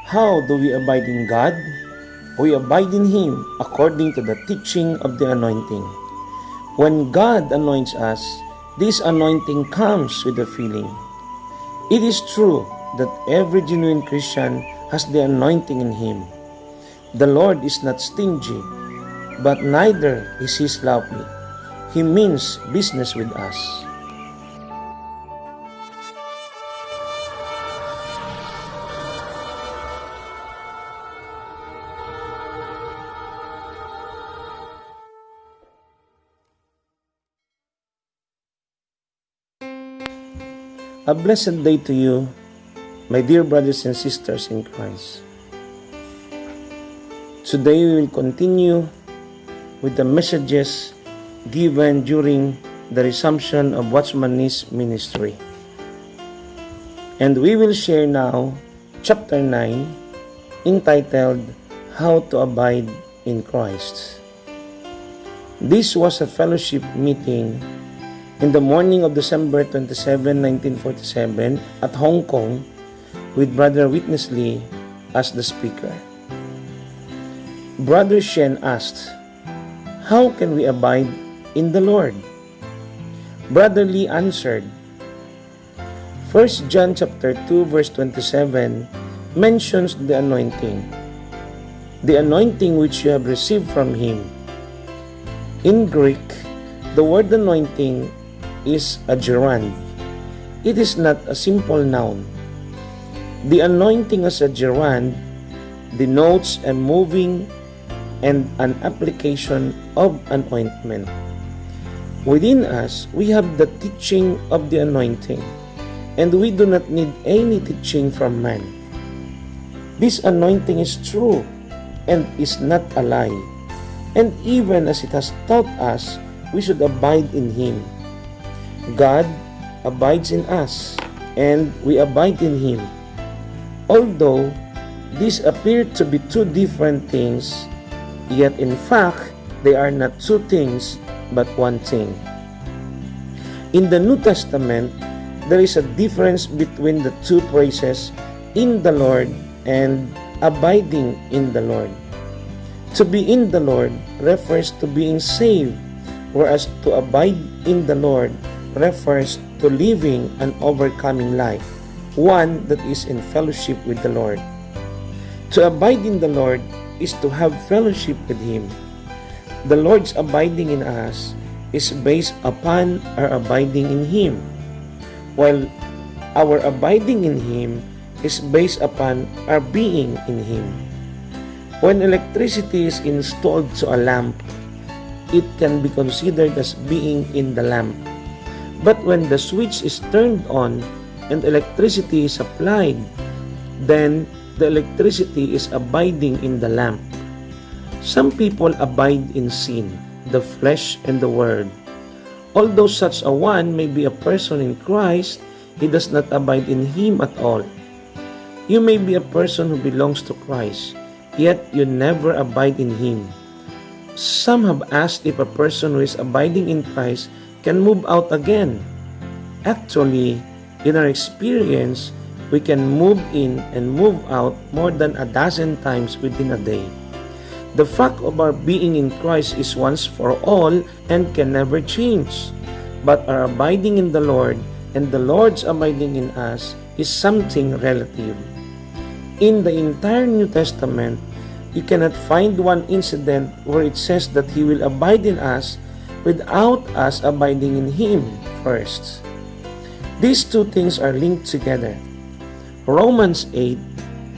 How do we abide in God? We abide in Him according to the teaching of the anointing. When God anoints us, this anointing comes with a feeling. It is true that every genuine Christian has the anointing in him. The Lord is not stingy, but neither is He sloppy. He means business with us. A blessed day to you, my dear brothers and sisters in Christ. Today we will continue with the messages given during the resumption of Watchman's ministry. And we will share now chapter 9 entitled How to Abide in Christ. This was a fellowship meeting in the morning of December 27, 1947 at Hong Kong with Brother Witness Lee as the speaker. Brother Shen asked, "How can we abide in the Lord?" Brother Lee answered, 1 John chapter 2 verse 27 mentions the anointing which you have received from Him. In Greek, the word anointing is a gerund. It is not a simple noun. The anointing as a gerund denotes a moving and an application of an ointment. Within us, we have the teaching of the anointing, and we do not need any teaching from man. This anointing is true and is not a lie, and even as it has taught us, we should abide in Him. God abides in us, and we abide in Him. Although these appear to be two different things, yet in fact, they are not two things, but one thing. In the New Testament, there is a difference between the two phrases, in the Lord and abiding in the Lord. To be in the Lord refers to being saved, whereas to abide in the Lord refers to living an overcoming life, one that is in fellowship with the Lord. To abide in the Lord is to have fellowship with Him. The Lord's abiding in us is based upon our abiding in Him, while our abiding in Him is based upon our being in Him. When electricity is installed to a lamp, it can be considered as being in the lamp. But when the switch is turned on and electricity is applied, then the electricity is abiding in the lamp. Some people abide in sin, the flesh, and the world. Although such a one may be a person in Christ, he does not abide in Him at all. You may be a person who belongs to Christ, yet you never abide in Him. Some have asked if a person who is abiding in Christ can move out again. Actually, in our experience, we can move in and move out more than a dozen times within a day. The fact of our being in Christ is once for all and can never change. But our abiding in the Lord and the Lord's abiding in us is something relative. In the entire New Testament, you cannot find one incident where it says that He will abide in us without us abiding in Him first. These two things are linked together. Romans 8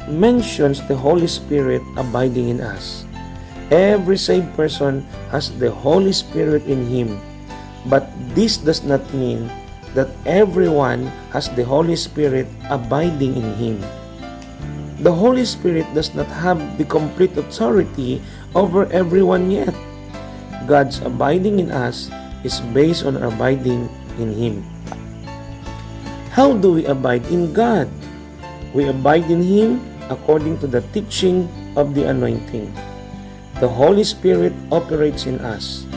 mentions the Holy Spirit abiding in us. Every saved person has the Holy Spirit in him, but this does not mean that everyone has the Holy Spirit abiding in him. The Holy Spirit does not have the complete authority over everyone yet. God's abiding in us is based on our abiding in Him. How do we abide in God? We abide in Him according to the teaching of the anointing. The Holy Spirit operates in us.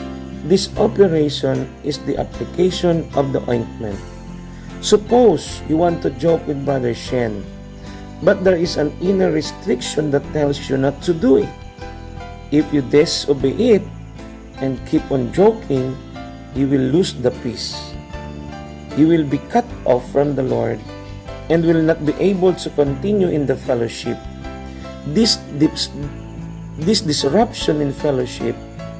This operation is the application of the ointment. Suppose you want to joke with Brother Shen. but there is an inner restriction that tells you not to do it. If you disobey it and keep on joking, you will lose the peace. You will be cut off from the Lord and will not be able to continue in the fellowship. This disruption in fellowship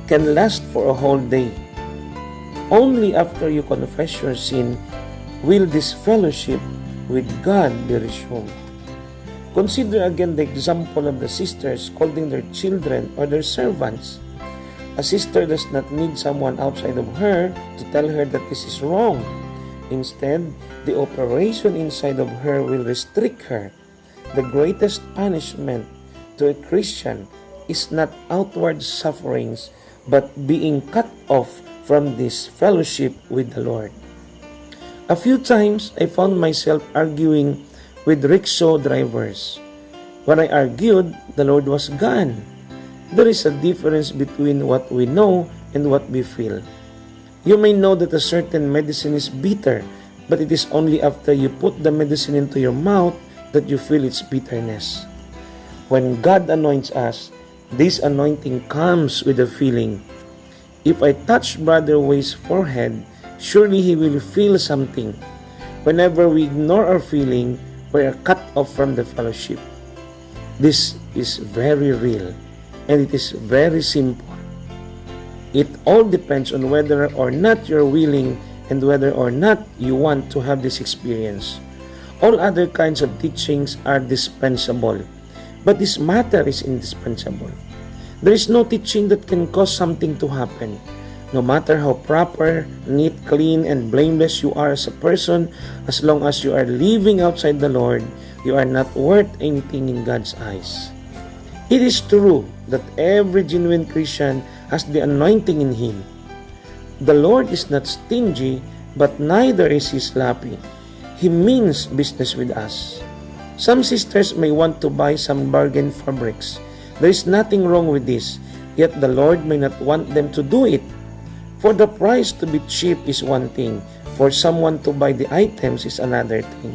can last for a whole day. Only after you confess your sin will this fellowship with God be resumed. Consider again the example of the sisters scolding their children or their servants. A sister does not need someone outside of her to tell her that this is wrong. Instead, the operation inside of her will restrict her. The greatest punishment to a Christian is not outward sufferings, but being cut off from this fellowship with the Lord. A few times, I found myself arguing with rickshaw drivers. When I argued, the Lord was gone. There is a difference between what we know and what we feel. You may know that a certain medicine is bitter, but it is only after you put the medicine into your mouth that you feel its bitterness. When God anoints us, this anointing comes with a feeling. If I touch Brother Way's forehead, surely he will feel something. Whenever we ignore our feeling, we are cut off from the fellowship. This is very real, and it is very simple. It all depends on whether or not you're willing and whether or not you want to have this experience. All other kinds of teachings are dispensable, but this matter is indispensable. There is no teaching that can cause something to happen. No matter how proper, neat, clean, and blameless you are as a person, as long as you are living outside the Lord, you are not worth anything in God's eyes. It is true that every genuine Christian has the anointing in him. The Lord is not stingy, but neither is he sloppy. He means business with us. Some sisters may want to buy some bargain fabrics. There is nothing wrong with this, yet the Lord may not want them to do it. For the price to be cheap is one thing, for someone to buy the items is another thing.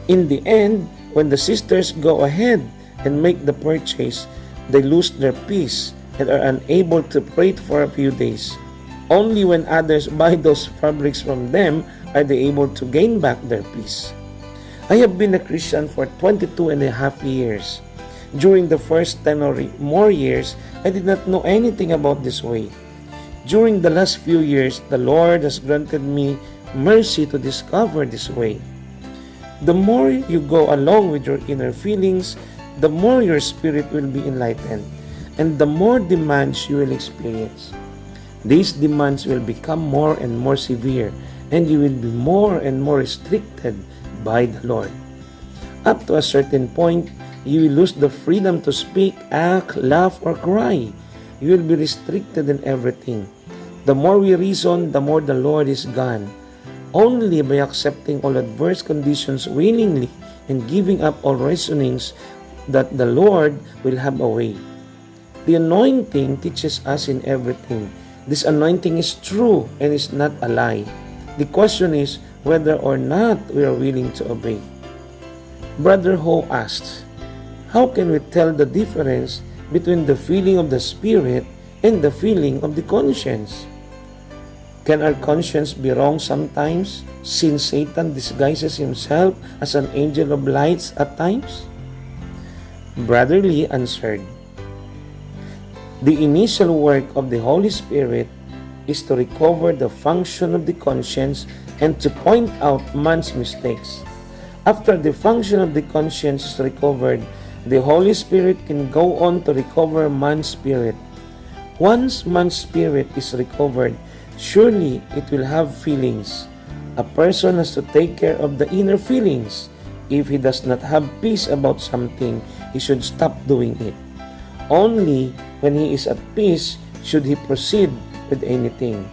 In the end, when the sisters go ahead and make the purchase, they lose their peace and are unable to pray for a few days. Only when others buy those fabrics from them are they able to gain back their peace. I have been a Christian for 22 and a half years. During the first 10 or more years, I did not know anything about this way. During the last few years, the Lord has granted me mercy to discover this way. The more you go along with your inner feelings, the more your spirit will be enlightened, and the more demands you will experience. These demands will become more and more severe, and you will be more and more restricted by the Lord. Up to a certain point, you will lose the freedom to speak, act, laugh, or cry. You will be restricted in everything. The more we reason, the more the Lord is gone. Only by accepting all adverse conditions willingly and giving up all reasonings that the Lord will have a way. The anointing teaches us in everything. This anointing is true and is not a lie. The question is whether or not we are willing to obey. Brother Ho asked, how can we tell the difference between the feeling of the Spirit and the feeling of the conscience? Can our conscience be wrong sometimes, since Satan disguises himself as an angel of lights at times? Brother Lee answered, the initial work of the Holy Spirit is to recover the function of the conscience and to point out man's mistakes. After the function of the conscience is recovered, the Holy Spirit can go on to recover man's spirit. Once man's spirit is recovered, surely it will have feelings. A person has to take care of the inner feelings. If he does not have peace about something, he should stop doing it. Only when he is at peace should he proceed with anything.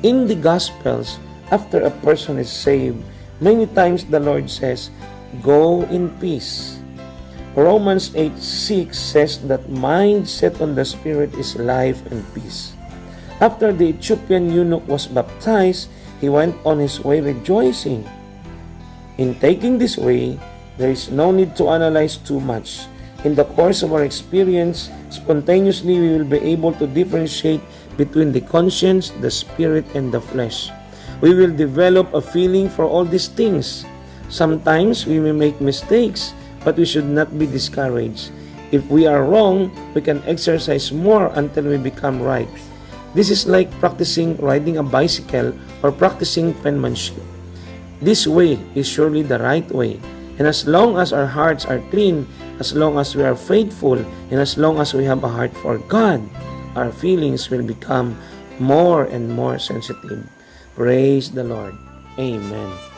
In the Gospels, after a person is saved, many times the Lord says, go in peace. Romans 8:6 says that mind set on the Spirit is life and peace. After the Ethiopian eunuch was baptized, he went on his way rejoicing. In taking this way, There is no need to analyze too much. In the course of our experience, spontaneously we will be able to differentiate between the conscience, the spirit, and the flesh. We will develop a feeling for all these things. Sometimes we may make mistakes, but we should not be discouraged. If we are wrong, we can exercise more until we become right. This is like practicing riding a bicycle or practicing penmanship. This way is surely the right way. And as long as our hearts are clean, as long as we are faithful, and as long as we have a heart for God, our feelings will become more and more sensitive. Praise the Lord. Amen.